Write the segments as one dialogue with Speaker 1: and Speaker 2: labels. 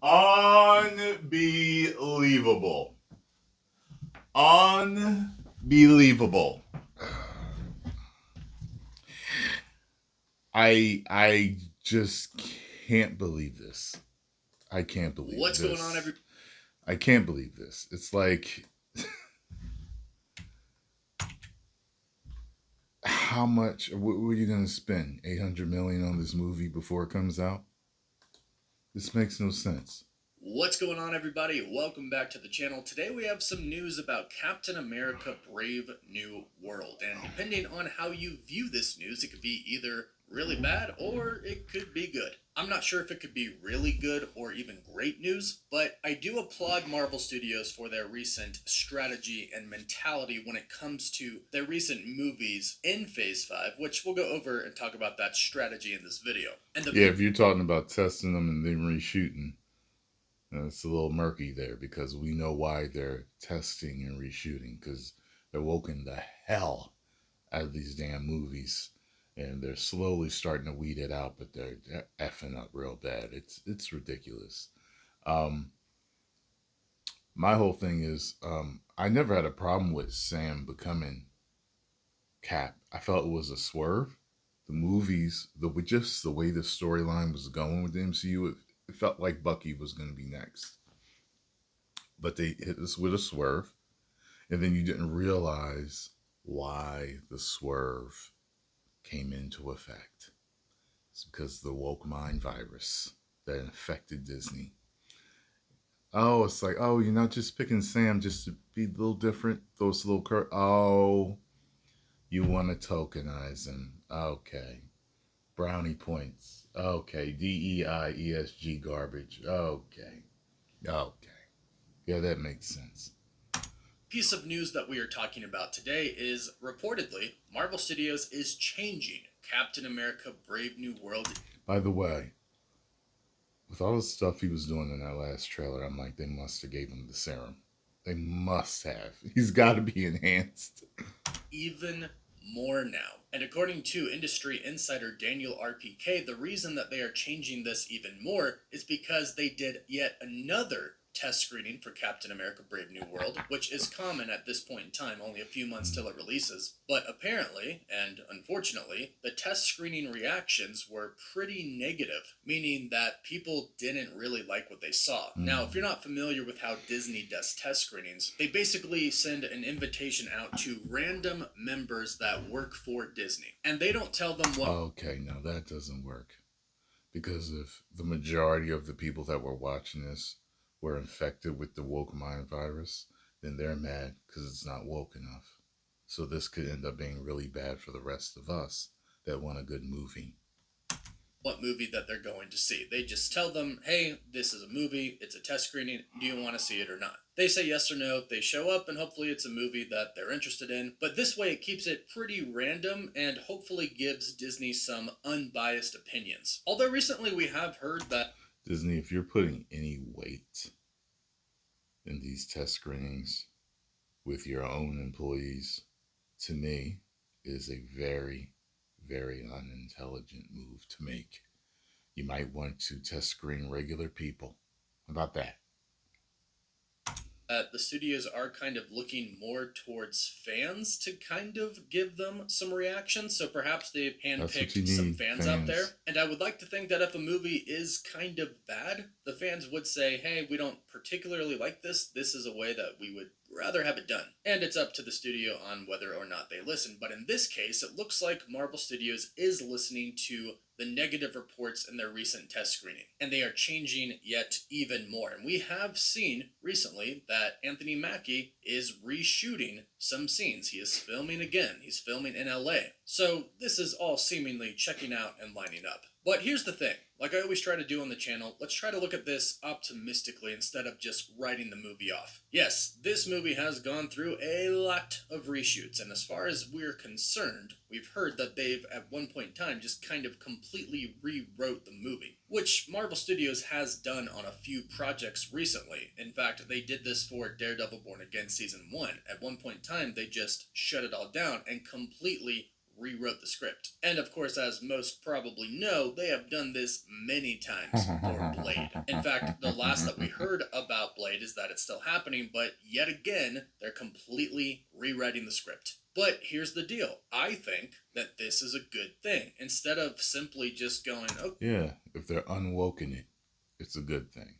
Speaker 1: Unbelievable. Unbelievable. I just can't believe this. I can't believe
Speaker 2: What's going on,
Speaker 1: this.
Speaker 2: everybody?
Speaker 1: I can't believe this. It's like how much what were you going to spend? 800 million on this movie before it comes out? This makes no sense.
Speaker 2: What's going on, everybody? Welcome back to the channel. Today we have some news about Captain America Brave New World. And depending on how you view this news, it could be either really bad or it could be good. I'm not sure if it could be really good or even great news, but I do applaud Marvel Studios for their recent strategy and mentality when it comes to their recent movies in Phase 5, which we'll go over and talk about that strategy in this video. And the
Speaker 1: Yeah,
Speaker 2: big
Speaker 1: if you're talking about testing them and then reshooting, it's a little murky there because we know why they're testing and reshooting because they're woken the hell out of these damn movies, and they're slowly starting to weed it out, but they're effing up real bad. It's ridiculous. Um, my whole thing is, I never had a problem with Sam becoming Cap. I felt it was a swerve. The movies, the with just the way the storyline was going with the MCU, it felt like Bucky was going to be next, but they hit us with a swerve, and then you didn't realize why the swerve came into effect. It's because of the woke mind virus that infected Disney. Oh, it's like, oh, you're not just picking Sam just to be a little different, those little oh, you want to tokenize him. Okay. Brownie points. Okay. DEIESG garbage. Okay. Okay. Yeah, that makes sense.
Speaker 2: piece of news that we are talking about today is reportedly Marvel Studios is changing Captain America Brave New World.
Speaker 1: By the way, with all the stuff he was doing in that last trailer, I'm like, they must have gave him the serum. They must have. He's got to be enhanced.
Speaker 2: Even more now. And according to industry insider Daniel RPK, the reason that they are changing this even more is because they did yet another test screening for Captain America Brave New World, which is common at this point in time, only a few months till it releases. But apparently, and unfortunately, the test screening reactions were pretty negative, meaning that people didn't really like what they saw. Now, if you're not familiar with how Disney does test screenings, they basically send an invitation out to random members that work for Disney, and they don't tell them what.
Speaker 1: Okay, now that doesn't work. Because if the majority of the people that were watching this were infected with the woke mind virus, then they're mad because it's not woke enough. So this could end up being really bad for the rest of us that want a good movie.
Speaker 2: What movie that they're going to see. They just tell them, hey, this is a movie, it's a test screening, do you want to see it or not? They say yes or no, they show up, and hopefully it's a movie that they're interested in. But this way it keeps it pretty random and hopefully gives Disney some unbiased opinions. Although recently we have heard that
Speaker 1: Disney, if you're putting any weight in these test screenings with your own employees, to me, is a very, very unintelligent move to make. You might want to test screen regular people. How about that?
Speaker 2: the studios are kind of looking more towards fans to kind of give them some reaction. So perhaps they've
Speaker 1: That's what you
Speaker 2: handpicked some
Speaker 1: need,
Speaker 2: fans out there.
Speaker 1: fans.
Speaker 2: And I would like to think that if a movie is kind of bad, the fans would say, hey, we don't particularly like this. This is a way that we would rather have it done. And it's up to the studio on whether or not they listen. But in this case, it looks like Marvel Studios is listening to the negative reports in their recent test screening, and they are changing yet even more. And we have seen recently that Anthony Mackie is reshooting some scenes. He is filming again. He's filming in LA. So this is all seemingly checking out and lining up. But here's the thing, like I always try to do on the channel, let's try to look at this optimistically instead of just writing the movie off. Yes, this movie has gone through a lot of reshoots, and as far as we're concerned, we've heard that they've at one point in time just kind of completely rewrote the movie, which Marvel Studios has done on a few projects recently. In fact, they did this for Daredevil Born Again Season 1. At one point in time, they just shut it all down and completely rewrote the script. And of course, as most probably know, they have done this many times for Blade. In fact, the last that we heard about Blade is that it's still happening, but yet again, they're completely rewriting the script. But here's the deal. I think that this is a good thing. Instead of simply just going, oh,
Speaker 1: Yeah, if they're unwoken it's a good thing.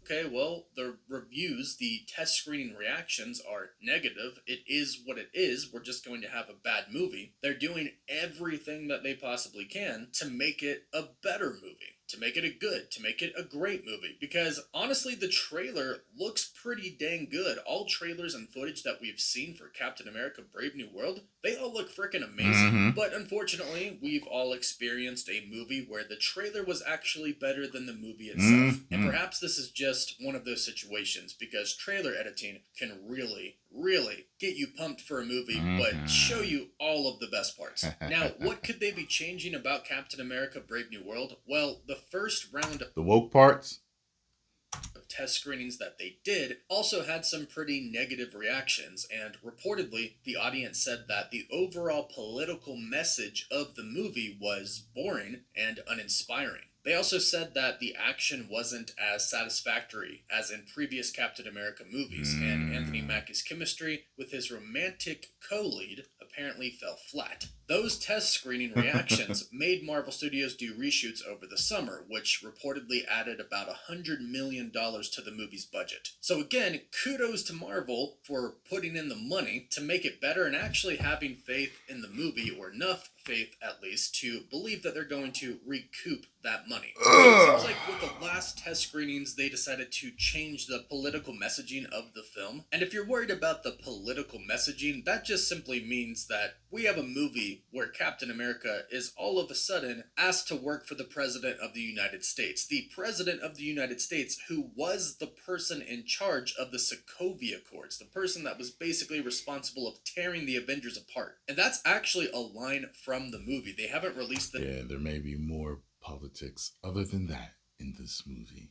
Speaker 2: okay, well, the reviews, the test screening reactions are negative. It is what it is. We're just going to have a bad movie. They're doing everything that they possibly can to make it a better movie, to make it to make it a great movie. Because honestly, the trailer looks pretty dang good. All trailers and footage that we've seen for Captain America Brave New World, they all look freaking amazing.
Speaker 1: Mm-hmm.
Speaker 2: But unfortunately, we've all experienced a movie where the trailer was actually better than the movie itself.
Speaker 1: Mm-hmm.
Speaker 2: And perhaps this is just one of those situations, because trailer editing can really get you pumped for a movie, but show you all of the best parts. Now, what could they be changing about Captain America Brave New World? Well, the first round
Speaker 1: The woke parts?
Speaker 2: of test screenings that they did also had some pretty negative reactions, and reportedly the audience said that the overall political message of the movie was boring and uninspiring. They also said that the action wasn't as satisfactory as in previous Captain America movies, and Anthony Mackie's chemistry with his romantic co-lead apparently fell flat. Those test screening reactions made Marvel Studios do reshoots over the summer, which reportedly added about $100 million to the movie's budget. So again, kudos to Marvel for putting in the money to make it better and actually having faith in the movie, or enough faith at least, to believe that they're going to recoup that money. So it seems like with the last test screenings, they decided to change the political messaging of the film. And if you're worried about the political messaging, that just simply means that we have a movie where Captain America is all of a sudden asked to work for the President of the United States. The President of the United States, who was the person in charge of the Sokovia Accords, the person that was basically responsible of tearing the Avengers apart. And that's actually a line from the movie. They haven't released the
Speaker 1: Yeah, there may be more politics other than that in this movie.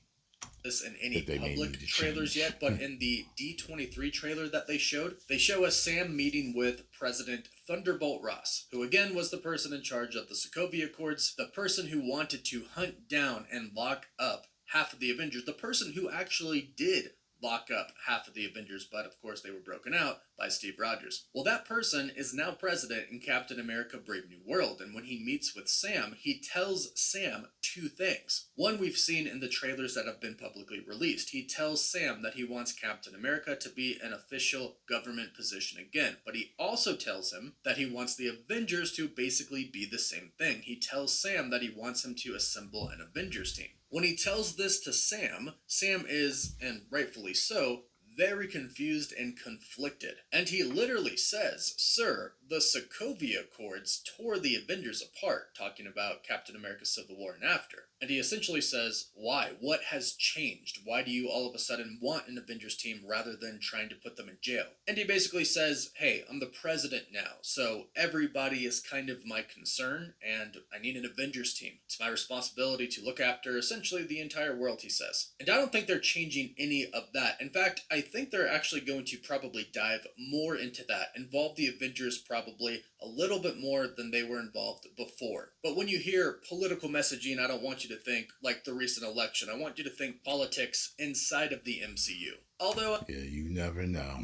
Speaker 2: This in any public trailers yet, but in the D23 trailer that they show us Sam meeting with President Thunderbolt Ross, who again was the person in charge of the Sokovia Accords, the person who wanted to hunt down and lock up half of the Avengers, the person who actually did lock up half of the Avengers, but of course they were broken out by Steve Rogers. Well, that person is now president in Captain America Brave New World, and when he meets with Sam, he tells Sam two things. One we've seen in the trailers that have been publicly released. He tells Sam that he wants Captain America to be an official government position again, but he also tells him that he wants the Avengers to basically be the same thing. He tells Sam that he wants him to assemble an Avengers team. When he tells this to Sam, Sam is, and rightfully so, very confused and conflicted. And he literally says, "Sir, the Sokovia Accords tore the Avengers apart," talking about Captain America Civil War and after. And he essentially says, why? What has changed? Why do you all of a sudden want an Avengers team rather than trying to put them in jail? And he basically says, hey, I'm the president now, so everybody is kind of my concern, and I need an Avengers team. It's my responsibility to look after essentially the entire world, he says. And I don't think they're changing any of that. In fact, I think they're actually going to probably dive more into that, involve the Avengers probably a little bit more than they were involved before. But when you hear political messaging, I don't want you to think like the recent election. I want you to think politics inside of the MCU. Although,
Speaker 1: yeah, you never know.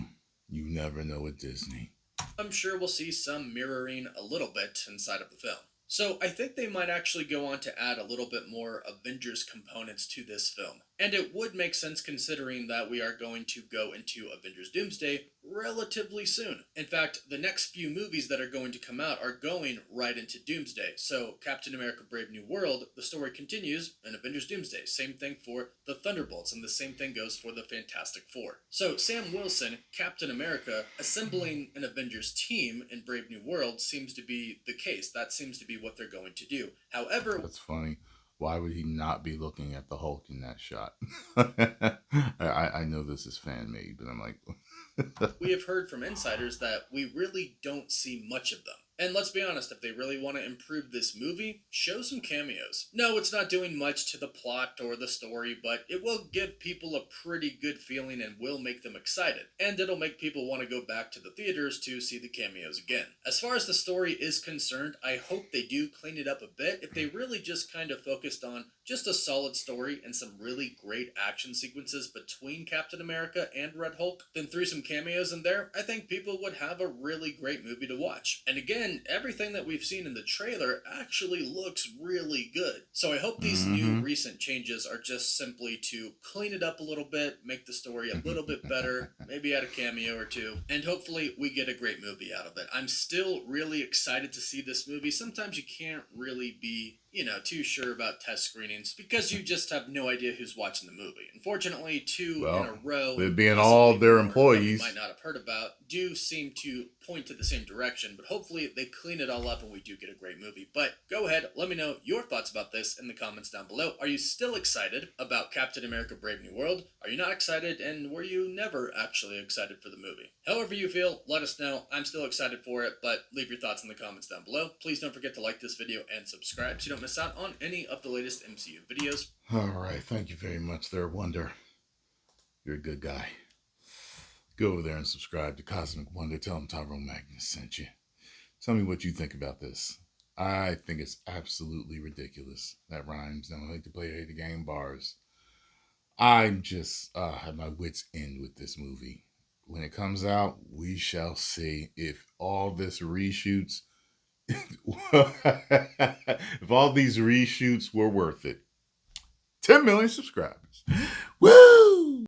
Speaker 1: You never know with Disney.
Speaker 2: I'm sure we'll see some mirroring a little bit inside of the film. So I think they might actually go on to add a little bit more Avengers components to this film. And it would make sense considering that we are going to go into Avengers Doomsday relatively soon. In fact, the next few movies that are going to come out are going right into Doomsday. So Captain America Brave New World, the story continues in Avengers Doomsday. Same thing for the Thunderbolts, and the same thing goes for the Fantastic Four. So Sam Wilson, Captain America, assembling an Avengers team in Brave New World seems to be the case. That seems to be what they're going to do. However,
Speaker 1: that's funny. Why would he not be looking at the Hulk in that shot? I know this is fan made, but I'm like,
Speaker 2: we have heard from insiders that we really don't see much of them. And let's be honest, if they really want to improve this movie, show some cameos. No, it's not doing much to the plot or the story, but it will give people a pretty good feeling and will make them excited. And it'll make people want to go back to the theaters to see the cameos again. As far as the story is concerned, I hope they do clean it up a bit. If they really just kind of focused on just a solid story and some really great action sequences between Captain America and Red Hulk, then threw some cameos in there, I think people would have a really great movie to watch. And again, everything that we've seen in the trailer actually looks really good. So I hope these new
Speaker 1: Mm-hmm.
Speaker 2: recent changes are just simply to clean it up a little bit, make the story a little bit better, maybe add a cameo or two, and hopefully we get a great movie out of it. I'm still really excited to see this movie. Sometimes you can't really be too sure about test screenings because you just have no idea who's watching the movie. Unfortunately, two in
Speaker 1: Well,
Speaker 2: a row
Speaker 1: with
Speaker 2: and
Speaker 1: being all
Speaker 2: possibly
Speaker 1: their
Speaker 2: more that we might
Speaker 1: employees.
Speaker 2: not have heard about do seem to point to the same direction, but hopefully they clean it all up and we do get a great movie. But go ahead, let me know your thoughts about this in the comments down below. Are you still excited about Captain America Brave New World? Are you not excited, and were you never actually excited for the movie? However you feel, let us know. I'm still excited for it, but leave your thoughts in the comments down below. Please don't forget to like this video and subscribe so you don't miss out on any of the latest MCU videos.
Speaker 1: All right. Thank you very much there, Wonder. You're a good guy. Go over there and subscribe to Cosmic Wonder. Tell them Tyrone Magnus sent you. Tell me what you think about this. I think it's absolutely ridiculous. That rhymes. I don't like to play the game bars. I'm just at my wits' end with this movie. When it comes out, we shall see if all this reshoots, if all these reshoots were worth it. 10 million subscribers. Woo!